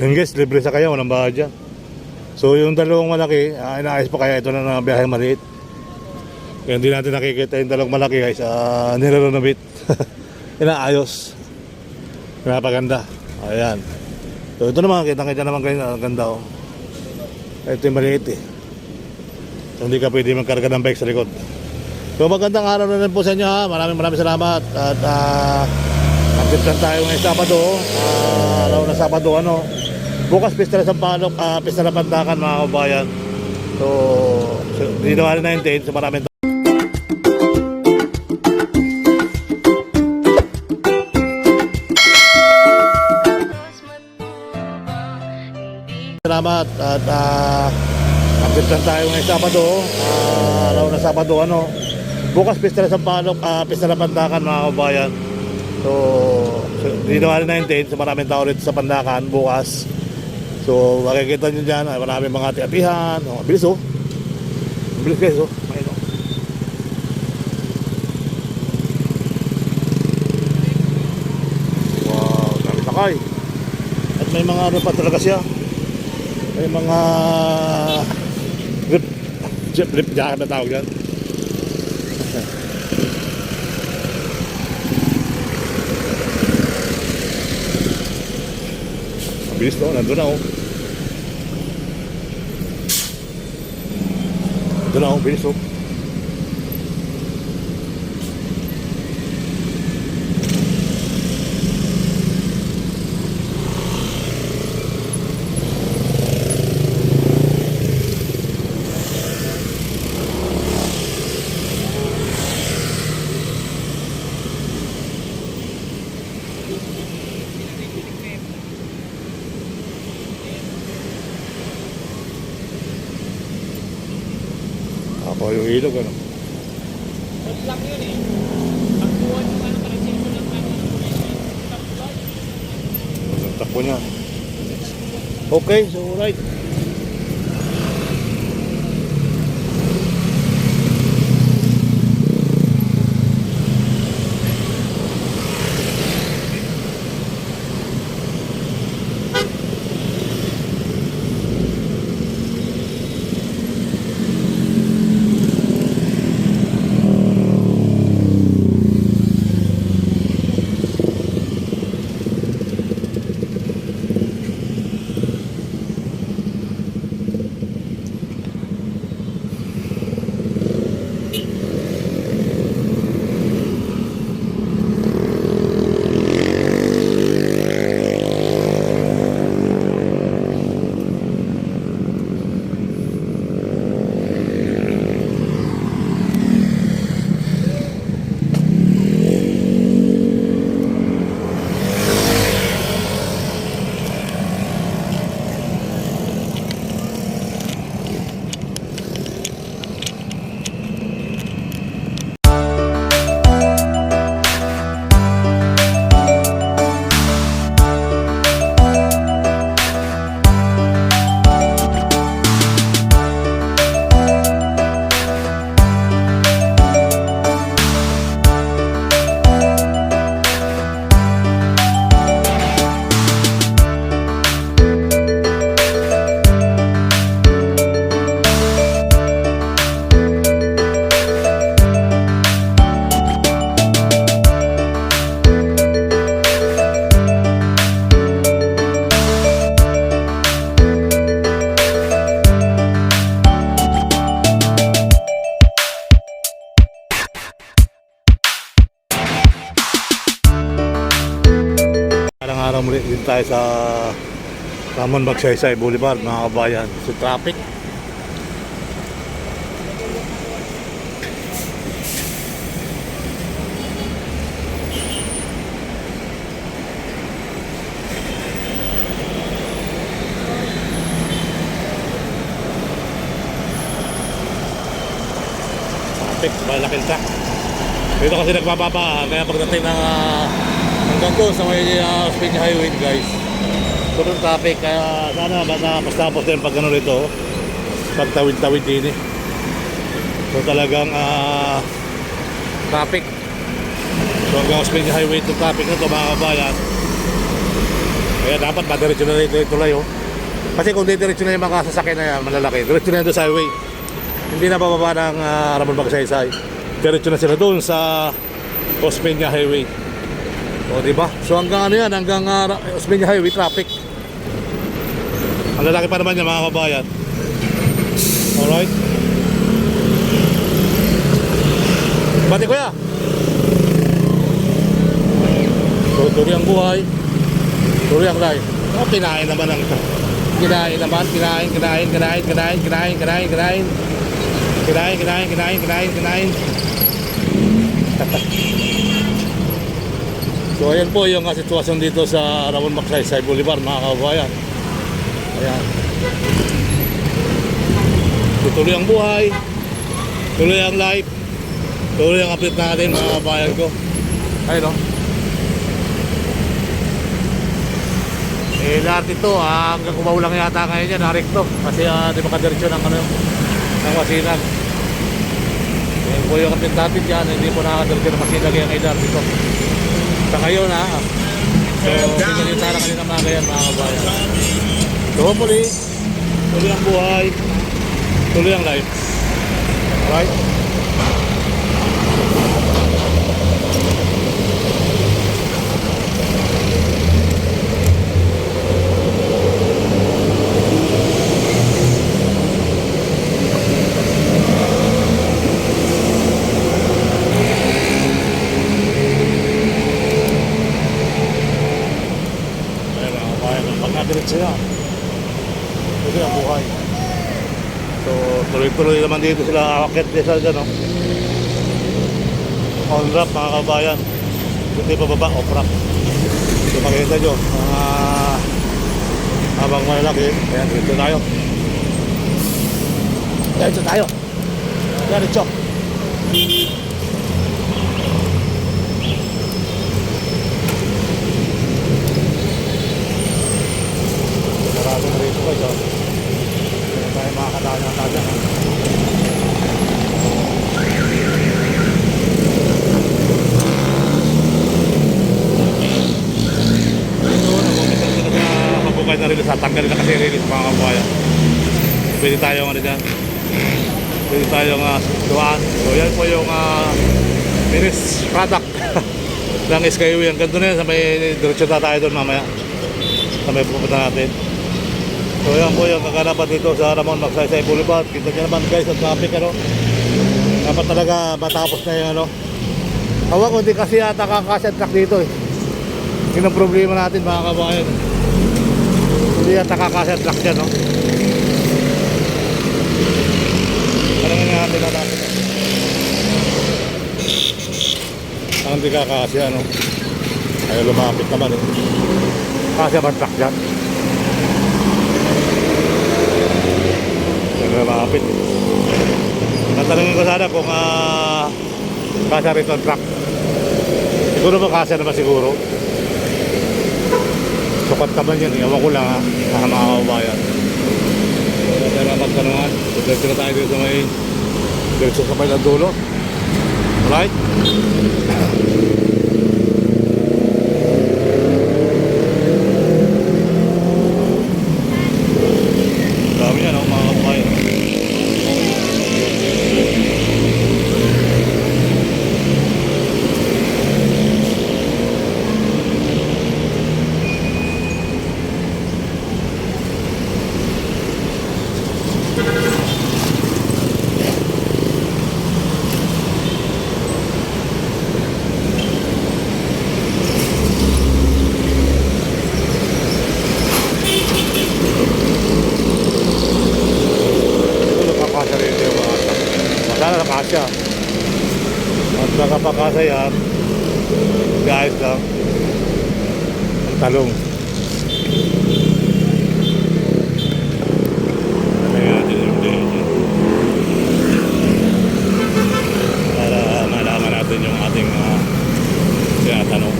Yun guys, libre sa kaya, walang bahad dyan. So yung dalawang malaki, inaayos pa kaya ito na biyahe maliit. Kaya hindi natin nakikita yung dalawang malaki guys, nilarenovate. Inaayos. Pinapaganda. Ayan. So ito naman, kitang-kita naman kayo, ganda oh. Ito yung maliit eh. So, hindi ka pwede magkarga ng bike sa likod. So magandang araw na rin po sa inyo ha. Maraming salamat. At update lang tayo ngayong Sabado. Araw na Sabado ano. Bukas pista na Sampaloc, pista na Pandakan mga kabayan. So January 19, so maraming salamat. At update lang tayo ngayong Sabado. Araw na Sabado ano. Bukas pista na Sampaloc, pista na Pandakan mga kabayan. So January 19, so maraming tao rito sa Pandakan bukas. So makikita nyo dyan, maraming mga ati-atihan. Bilis oh. Bilis guys oh. Ayun oh. Wow, dami sakay. At may mga ano pa talaga siya. May mga Rip jacket na tawag yan. Bilis to, nandun na oh. Nandun na oh, bilis oh. Ako yung ilog ano. Mas lang yun eh. Pagbuwan yung ano, parang sino lang ano. Ang takbo niya. Okay, so right. Araw muli din tayo sa Ramon Magsaysay Boulevard mga kabayan. So traffic. Traffic, malaking truck. Dito kasi nagbababa, kaya pagdating ng hanggang doon sa may Speed Highway guys, puro traffic. Kaya sana matapos din pag ano rito, pag tawid-tawid din eh. So talagang traffic. So hanggang Speed Highway to traffic na ito mga kabayan. Kaya dapat madiretso na rin ito tulay, oh. Kasi kung didiretso na yung mga sasakyan na yan, malalaki, diretso na yan doon sa highway. Hindi na bababa ng Ramon Magsaysay. Diretso na sila doon sa Osmeña Highway. O, diba? So hanggang ano yan, hanggang Osmeña Highway traffic. Ang lalaki pa naman yan, mga kabayan. Alright. Bati kuya. So, tuloy ang buhay. Tuloy ang life. O, kinain naman ang kinain naman, kinain. So ayan po yung sitwasyon dito sa Ramon Magsaysay Boulevard, mga kababayan. Ayan. So, tuloy ang buhay, tuloy ang life, tuloy ang update natin, mga kababayan ko. Ayun, no? Eh lahat ito, hanggang kumaulang yata ngayon yan, narik to. Kasi di makadiretso ng ano, ng Masinag. Yan po yung update natin dyan, hindi po nakadiretso ng Masinag yung idar dito. Sa ngayon so pinalita na kanina mga yan, mga kabayan. So muli, tuloy ang buhay, tuloy ang life. Alright? Diretso yan. Tuloy ang buhay. So, tuloy-tuloy naman dito sila akit dito dyan, no? On ramp, mga kabayan. Hindi pa baba, off ramp. So, makikita nyo, habang malalaki, ayan, dito tayo. Dito tayo. Dito. Sarado na rito guys, oh. Hindi tayo makakadaan ng taga. Mabukay na rin sa tanggalin na kasi rin mga kabuhayan. Pwede tayong ano dyan. Pwede tayong duaan. So yan po yung finished product ng Skyway. Ang ganito na yan, sa may diretso na tayo doon mamaya. Sa may pupunta natin. So yan po yung kaganapan dito sa Ramon Magsaysay Boulevard. Kita nyo naman guys ang traffic, ano. Dapat talaga matapos na yung ano. Hawa ko hindi kasi yata kakasya truck dito eh. Yun ang problema natin mga kabayan. Hindi yata kakasya truck dyan, no. Parang nga natin natin. Ang hindi kakasya, no. Ayaw lumapit naman eh. Kasya ba truck dyan? Lumapit. Natanungin ko sana kung kasya rito ang truck. Siguro ba kasya naman siguro? Sukat naman yan, ewan ko lang mga kabayan. Kaya tayo mapagtanungan. Diretso na tayo dito sa may diretso sa may dulo. Alright? Dami yan, mga kabayan. Sana nakasya. At nakapakasa yan, guys lang ang talong. Kaya natin yung dito para malaman natin yung ating tinatanong.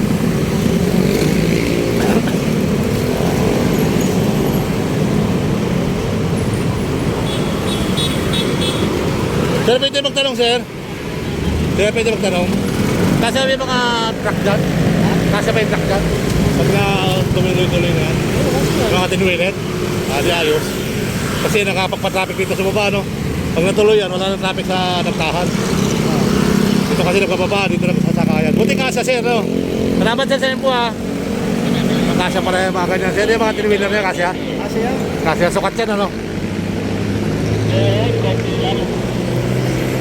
Sir, pwede magtanong, sir? Sir, pwede magtanong? Kasi may mga truck dyan? Kasi may truck dyan? Pag na tuloy-tuloy na yan. Mga tinuwilit. Di ayos. Kasi nakapagpa-traffic dito sa baba, no? Pag natuloy yan, wala na traffic sa nagtahan. Dito kasi nagpababa, dito nagsasakayan. Buti kasa, sir, no? Salamat sir sa info, ha? Kasya pala yung mga ganyan. Sir, yung mga tinuwiler niya, kasya? Kasya? Kasya, sukat yan, ano? Kasya.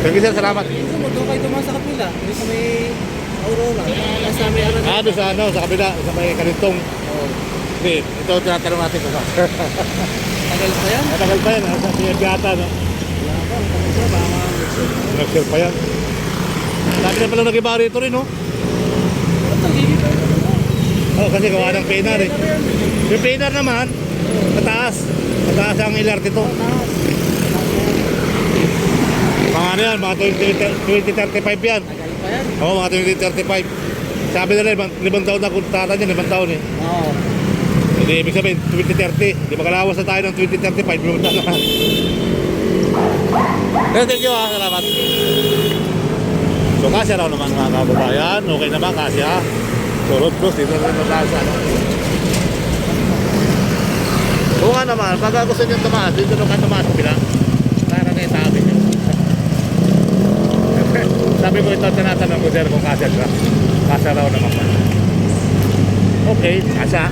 Thank you, sir, salamat. Ito mo, doon kayo tumakas sa kapila. Doon sa may Aurora. Sa may ano. Doon sa, ano, sa kabila, sa may kalintong. Oo. Hindi, ito tinatanong natin ko. Tagal pa yan? Matagal pa yan, ha? Sa Siyagata, no? Wala pa. Tagal pa. Baka Nag-share pa yan. Lagi na pala nag-iba rito rin, no? Ba't nagiging pa yun? Oo, kasi gawa ng peinar, eh. Yung peinar naman, mataas. Mataas ang LRT to. Mga ano yan, mga 2035 yan. Tagal pa yan? Oo, mga 2035. Sabi nila, 5 taon na kontata niya, 5 taon eh. Oo. Hindi, ibig sabihin, 2030. Di magkalawas na tayo ng 2035, 5 taon na. Pero thank you, ha. Salamat. So, kasya raw naman mga kababayan. Okay naman, kasya. So, road close, dito na rin tayo sa ano. Oo nga naman, pag gusto nyo tumaas, dito nung ka tumaas, bilang. Para na sabi nyo. Sabi ko ito, tinatanong ko sir kung kasya siya. Kasya raw naman pa. Okay, kasya.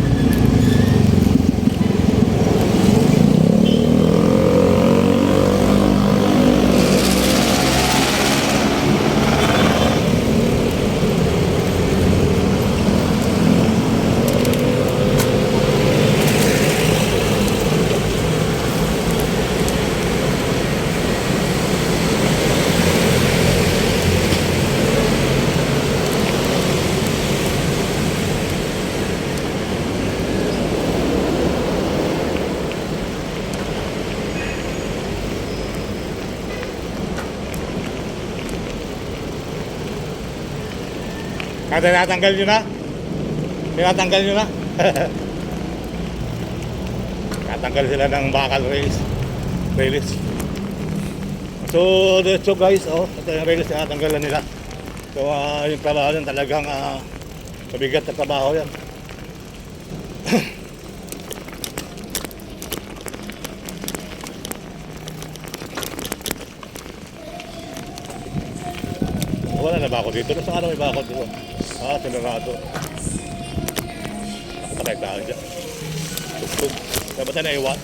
Tinatanggal nyo na? Tinatanggal nyo na? Tinatanggal sila ng bakal rails. So, so guys, oh, ito yung rails na tinatanggalan nila. So, yung trabaho yan talagang mabigat na trabaho yan. Wala na ba ako dito? Saan ano may ba ako dito? Sinarado. Patay tayo dyan. Tugtog. Kaya ba tayo naiwan?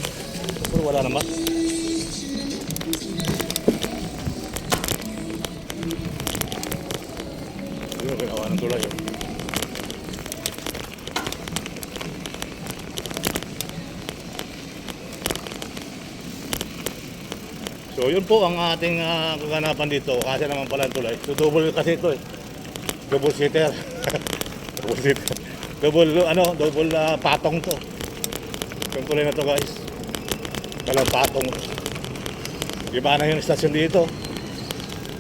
Pero wala naman. Yun, ginawa ng tulay. Oh. So yun po ang ating kaganapan dito. Kasi naman pala ang tulay. So double kasi ito eh. Double seater. Double seater. Double patong to. Yung tulay na to guys. Walang patong. Iba na yung istasyon dito.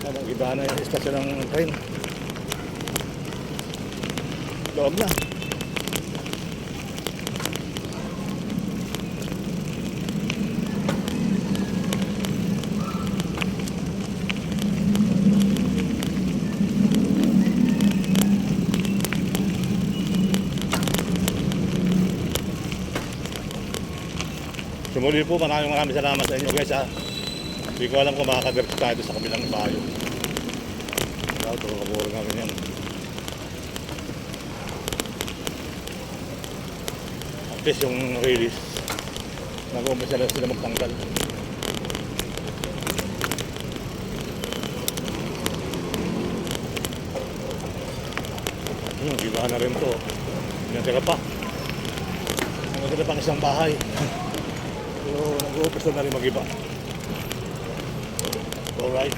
Iba na yung istasyon ng train. Loob na. Sumuli po, maraming salamat sa inyo guys ha. Hindi ko alam kung makakadiretso tayo sa kabilang bayo. Ito, kaburo namin yan. At least yung release, nag-umpisa lang sila magtanggal. Iba na rin to. Natira pa. Natira pang isang bahay. So, nag-uumpisa na rin mag-iba. Alright.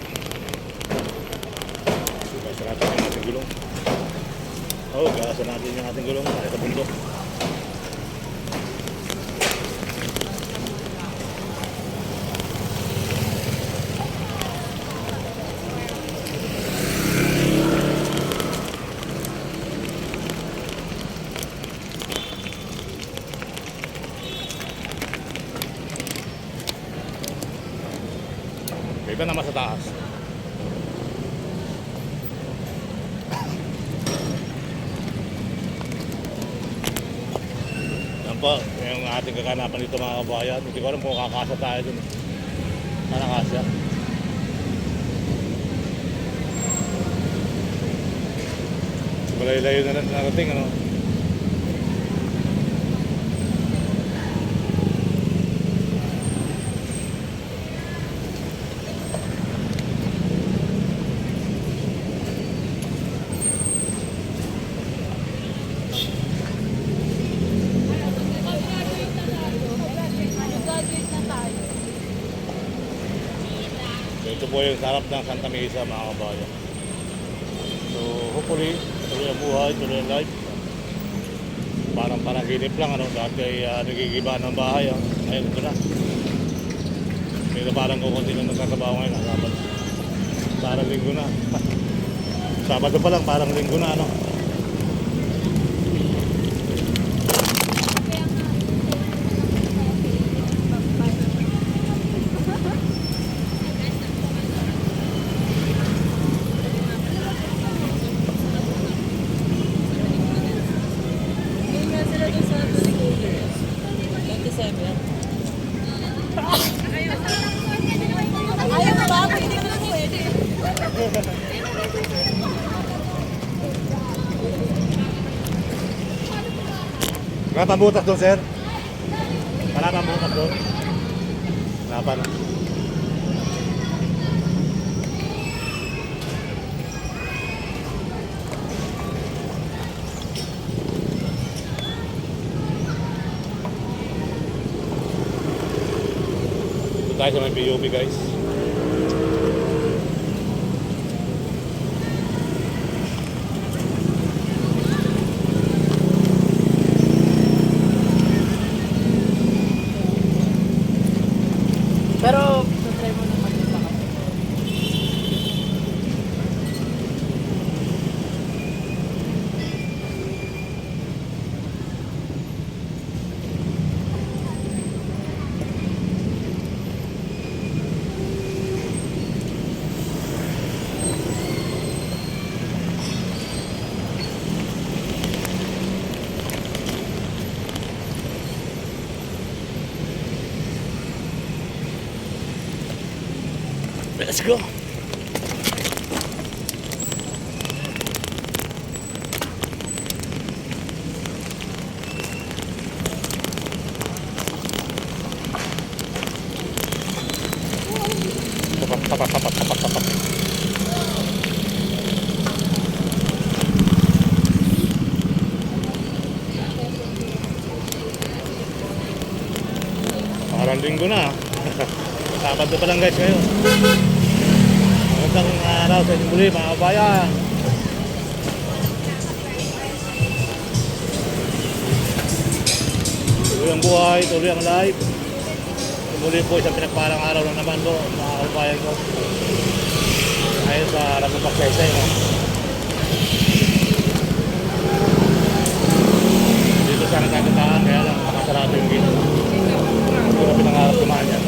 So, gasa natin yung ating gulong. Gasa natin yung ating gulong para sa bundok. Iba naman sa taas. po, yung ating kakanapan dito mga kabayan. Hindi ko alam kung kakasa tayo dun. Sana kasya. Malayo-layo na lang narating, ano? Graduate na tayo. Ito po yung sarap ng Santa Mesa mga kabayan. So hopefully, tuloy ang buhay, tuloy ang life. Parang panaginip lang, ano? Dati ay nagigiba ng bahay. Ngayon ito na. Pero parang kukunti na nagtatrabaho ngayon. Sabado. Parang linggo na. Sabado pa lang, parang linggo na, ano? Kaya nga, yun nga sila dun sa Tulig. 27. Ayaw ba? Pwede ko lang pwede. Wala pang butas doon, sir? Wala pang butas doon? Wala pa, no? Dito tayo sa may PUP, guys. Pero, try mo naman yung lakad. Let's go! Parang linggo na. Sabado pa lang guys ngayon. Magandang araw sa inyong muli mga kabayan. Tuloy ang buhay, tuloy ang life. Muli po isang pinagparang araw na naman po mga kabayan ko. Ngayon sa Ragupagsaysay, no? Dito sana tayo tataan, kaya lang nakasarado yung gate. Hindi na pinangarap kumaan yan.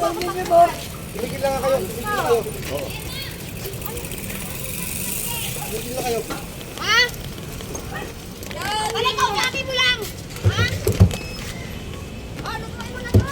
Tumigil lang kayo. Tumigil lang kayo. Tumigil lang kayo. Ha? Balik ko, sabi mo lang! Ha? Ano ba mo na to?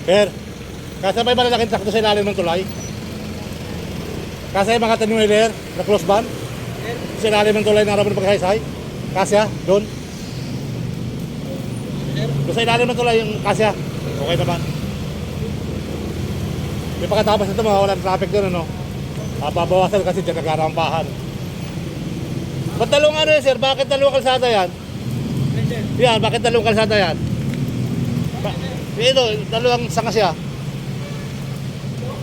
Per, kasabay ba lalaking truck doon sa ilalim ng tulay? Kasay mga tanwiler na close van? Sa ilalim ng tulay na araw ng pagkasaysay? Kasya, doon? Doon sa ilalim ng tulay yung kasya? Okay naman. May pagkatapos nito mawawalan ng traffic doon, ano? Pabawasan kasi dyan nagkarampahan. Ba't dalawang ano yun, sir? Bakit dalawang kalsada yan? Yan, bakit dalawang kalsada yan? Ito, dalawang sanga siya.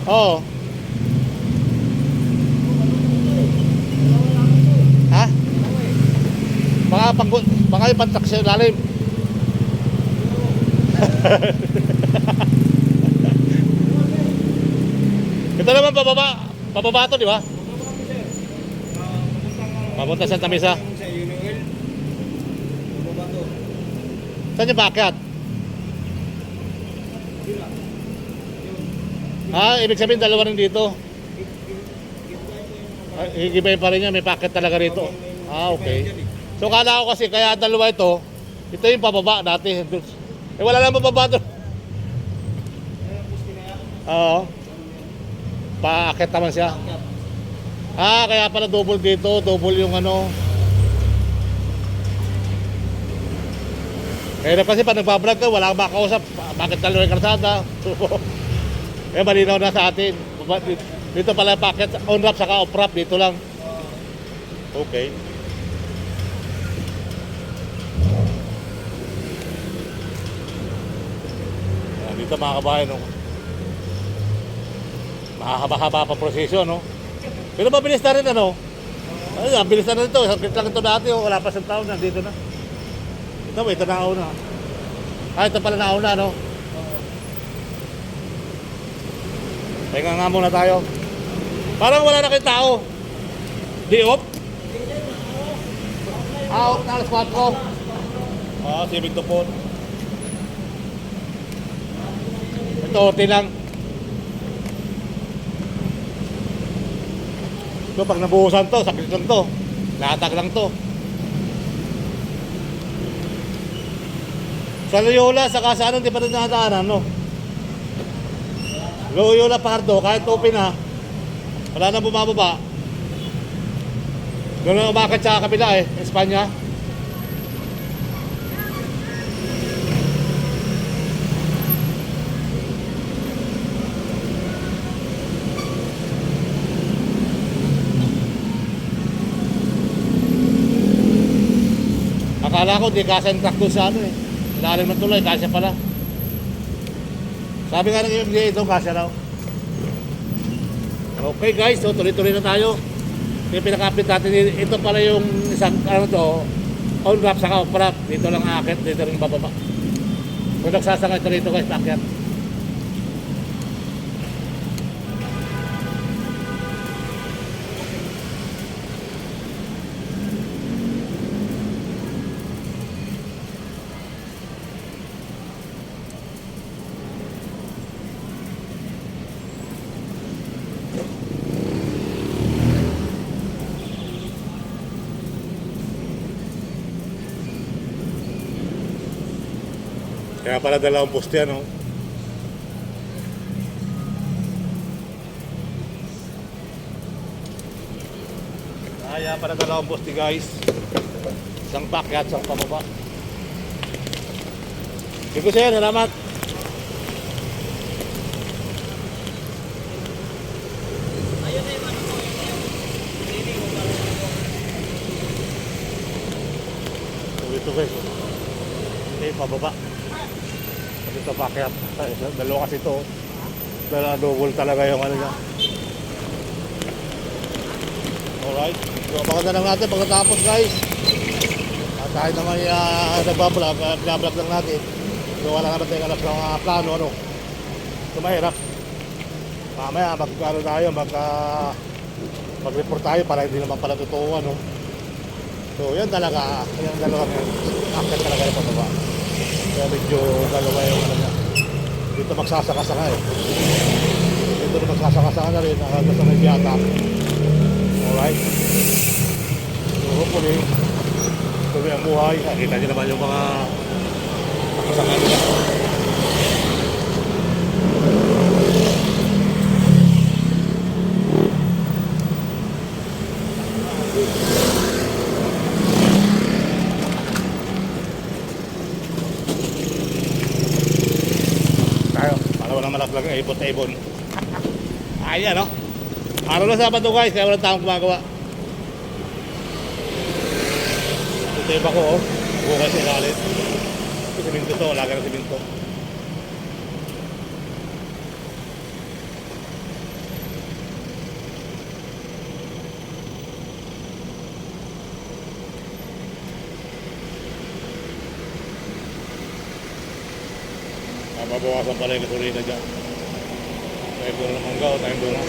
Oo. Ha? Baka yung pantak siya lalim. Ito naman pababa. Pababa to, di ba? Papunta sa Tamisa. Sa Unioil. Bumaba to. Saan yung backyard? Ibig sabihin dalawa rin dito. Higibay pa rin niya, may packet talaga rito. Okay. So kala ko kasi kaya dalawa ito yung pababa dati. Wala lang pababa doon. Oo. Paakit naman siya. Kaya pala double dito, double yung ano. Kaya kasi pag nagbablog ka, wala kang makausap. Bakit dalawa yung kalsada? Malinaw na sa atin. Dito pala packet, on-wrap saka off-wrap. Dito lang. Okay. Dito mga kabahay, no? Mahaba-haba pa prosesyo, no? Pero mabilis na rin, ano? Ay, bilis na rin ito. Sakit lang ito dati, oh. Wala pa sa taon, nandito na. Ito nauna. Ito pala nauna, no? Pahinga nga muna tayo. Parang wala na kayong tao. Di off? Off na alas 4. Sibig to po. Ito, orte lang. Ito, pag nabuhusan to, sakit lang to. Latag lang to. Sa Loyola, saka sa ano, di pa rin nakadaanan, no? Loyola Pardo, kahit open na, wala nang bumababa. Doon na umakit sa kabila Espanya. Akala ko di kasentak doon sa ano ilalim ng tulay, kasya pala. Sabi nga ng MDA ito, kasya raw. Okay guys, so tuloy-tuloy na tayo. Yung pinaka-update natin, ito pala yung isang ano to, On ramp saka off ramp. Dito lang aakit, dito rin bababa. Kung nagsasakay ito rito guys, akyat. Kaya pala dalawang poste yan, oh. Kaya pala dalawang poste guys. Isang pakyat, isang pababa. Sige ko sir, salamat. Ayun na yung ano ko. Hindi ko Ito guys, oh. Ito yung pababa. Ito pakyat. Dalawa kasi ito. Dalawa double talaga yung ano niya. Alright. So baka na lang natin pagkatapos guys. At tayo naman nagbablog, binablog lang natin. So wala naman tayong alam sa mga plano ano. So mahirap. Mamaya magkano tayo, mag-report tayo para hindi naman pala totoo ano. So yan talaga, yung dalawa ngayon. Akit talaga yung pababa. Kaya medyo dalawa yung ano niya. Dito magsasakasaka eh. Dito na magsasakasaka na rin. Hanggang sa nagbiyata. Alright. So hopefully, tuloy ang buhay. Nakita niyo naman yung mga nakasaka nila. Tayo, para walang malaglag ng ipot-ibon. Ayan, no? Araw na Sabado guys, kaya walang taong gumagawa. Ito yung bako, oh. Bukas sa ilalim. Ito siminto to, laga ng siminto. Mabawasan pala yung gasolina dyan. Tayo doon ng mangga o tayo doon na.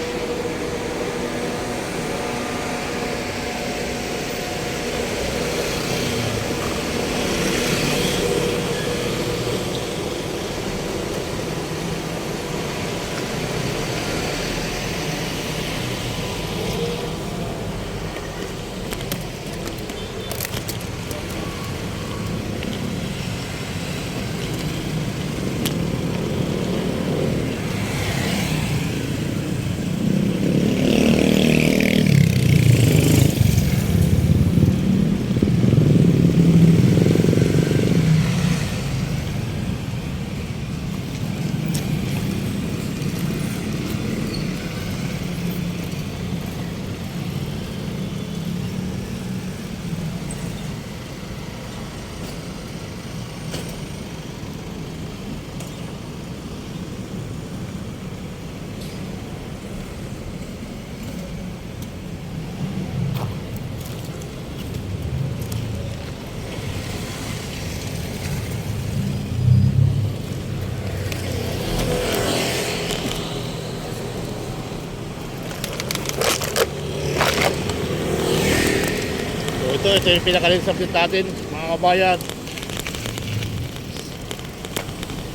Ito yung pinaka-subject natin, mga kabayan.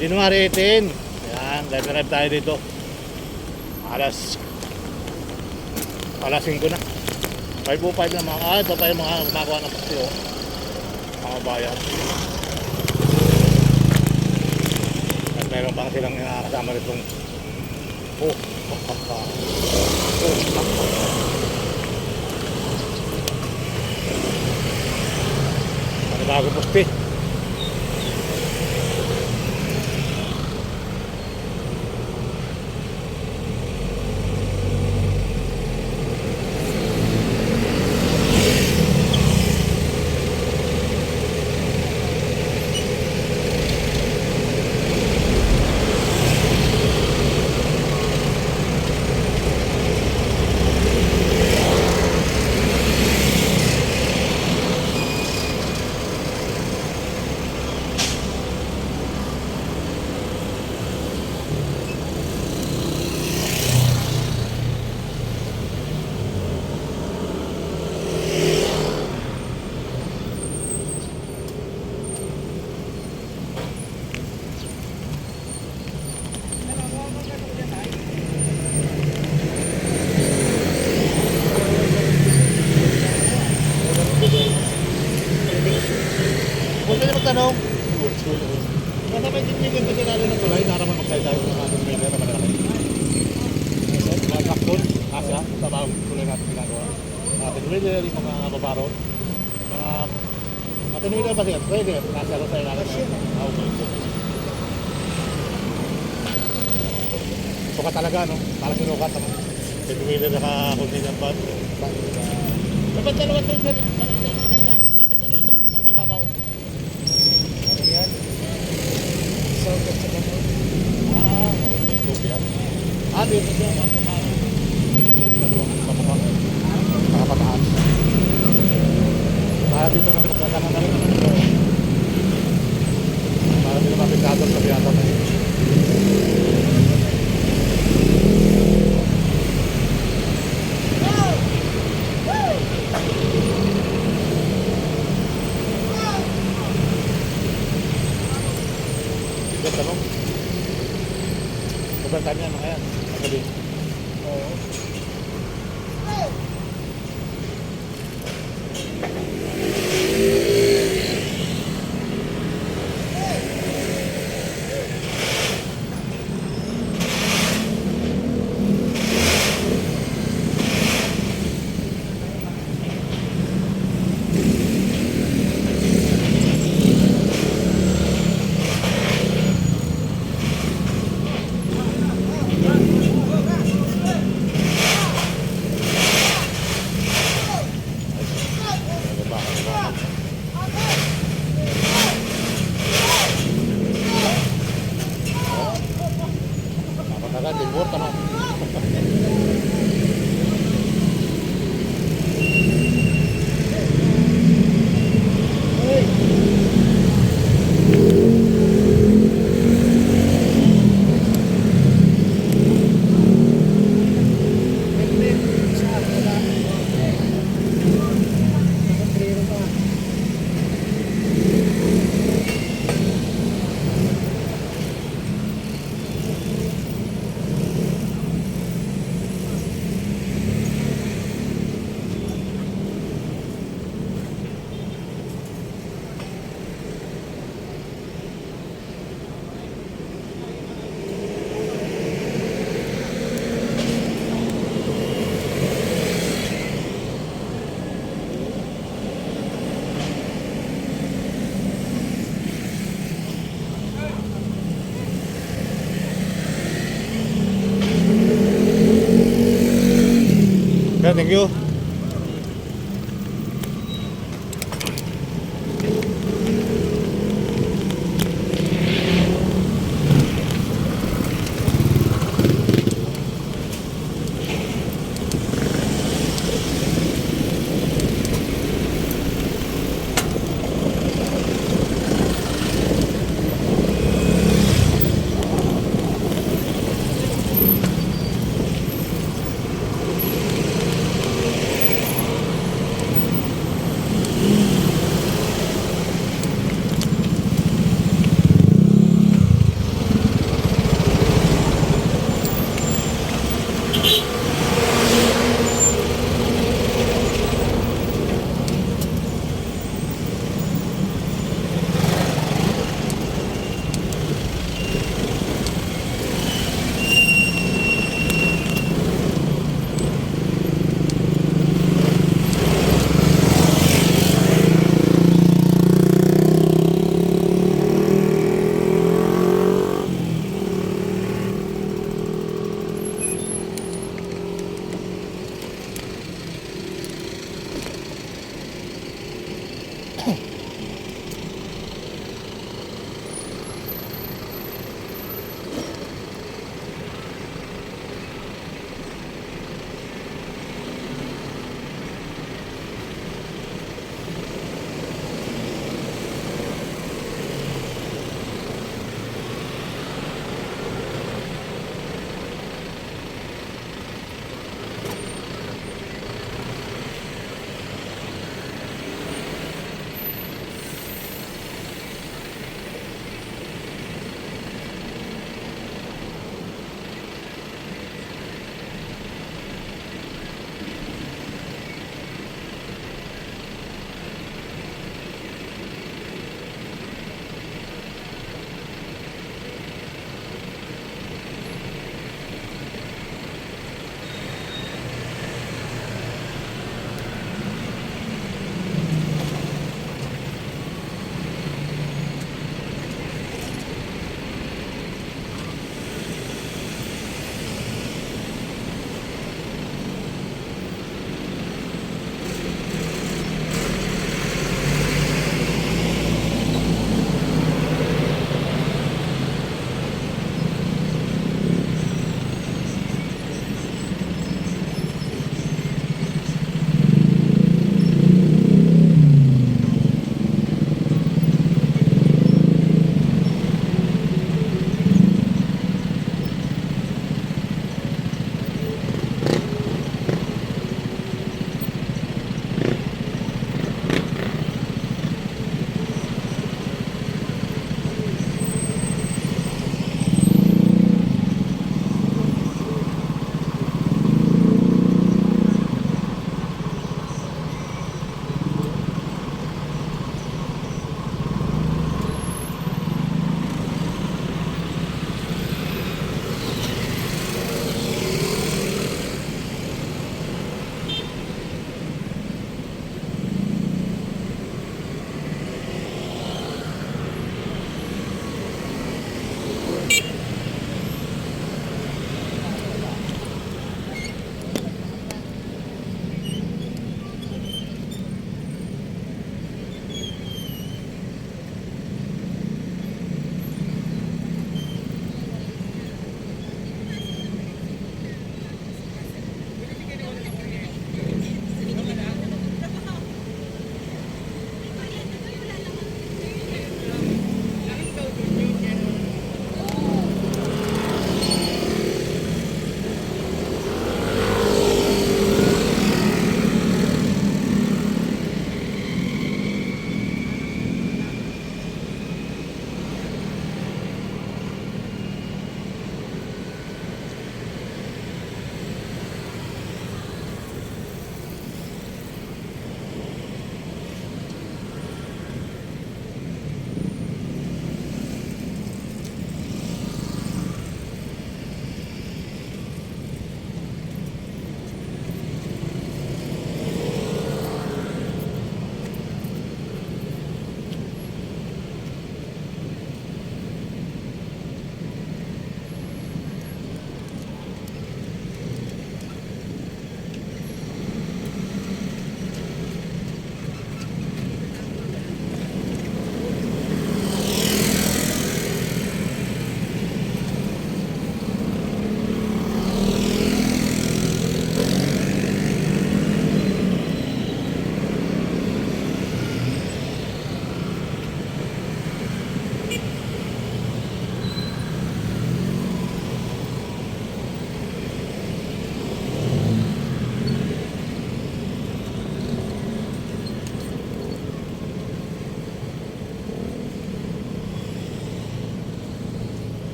January 18. Yan, live tayo dito. Alas 5 na. 5:05 na mga ito tayo mga gumagawa ng pastyo. Mga kabayan. At meron pang silang kasama nitong bago poste. ano? Nasa may tindigan kasi natin ng tulay, na naman magsaysay ng ating meter na malaki. Mga doon, Asya, sa bawang tulay natin ginagawa. Mga tinwiller, yung mga babaron, mga tinwiller ba siya? Pwede, Asya rin sa'yo natin. Okay. Sukat talaga, no? Parang sinukat, ano? Tinwiller naka-container bag. Dapat dalawa ito sa ibabaw. Ano yan? Sound at saka mo. Okay, copy yan. Dito siya, mga pumara. Dalawang kapapang. Nakapataas. Dito na magkakana na rin. Para dito mapitador sa biyata na yun. Ito tanong. Sobrang niya mga yan. Magabi. Oo. Napatagan, libur, tanong. Okay, thank you.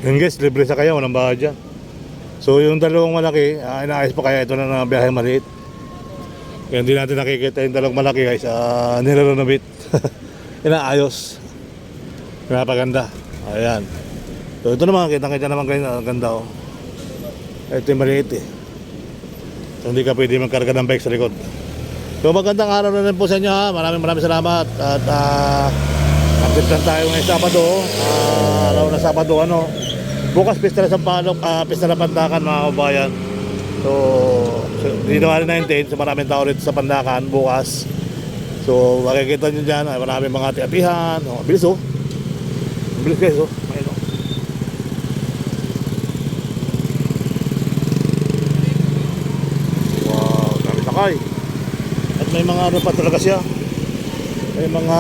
Yun guys, libre sa kaya, walang bahad dyan. So yung dalawang malaki, inaayos pa kaya ito na biyahe maliit. Kaya hindi natin nakikita yung dalawang malaki guys, nilarenovate. Inaayos. Pinapaganda. Ayan. So ito naman, kitang-kita naman guys, ang ganda oh. Ito yung maliit eh. So hindi ka pwede magkarga ng bike sa likod. So magandang araw na rin po sa inyo ha. Maraming salamat. At update lang tayo ngayong Sabado. Araw na Sabado ano. Bukas pista na Sampaloc, pista na Pandakan mga kabayan. So dito nga rin 19. So maraming tao rito sa Pandakan bukas. So makikita nyo dyan, maraming mga ati-atihan. Oh, bilis oh. Bilis guys oh. Ayun oh. Wow, dami sakay. At may mga ano pa talaga siya. May mga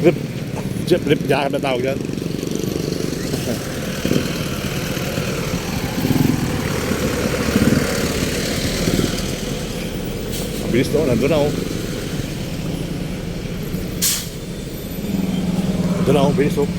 lip jacket na tawag yan. Mabilis to, nandun na oh. Nandun na oh, bilis oh.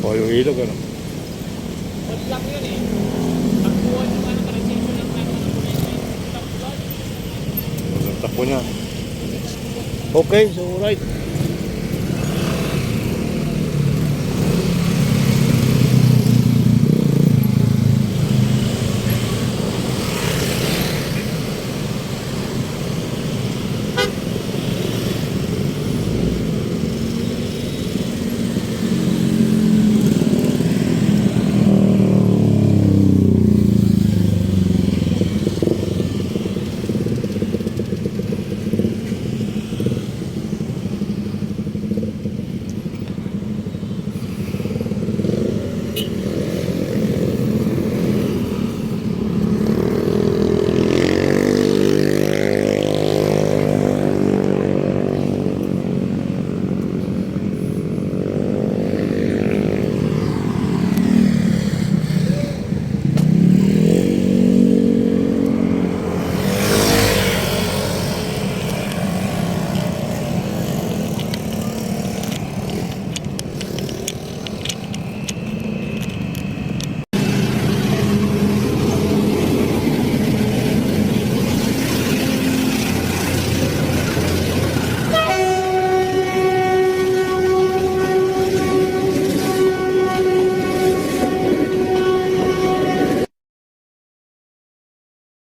Ako yung ilog ano. Wala lang yun eh. Takbuhan yung ano, transition ng ano, takbuhan. Takbo niya. Okay, so right.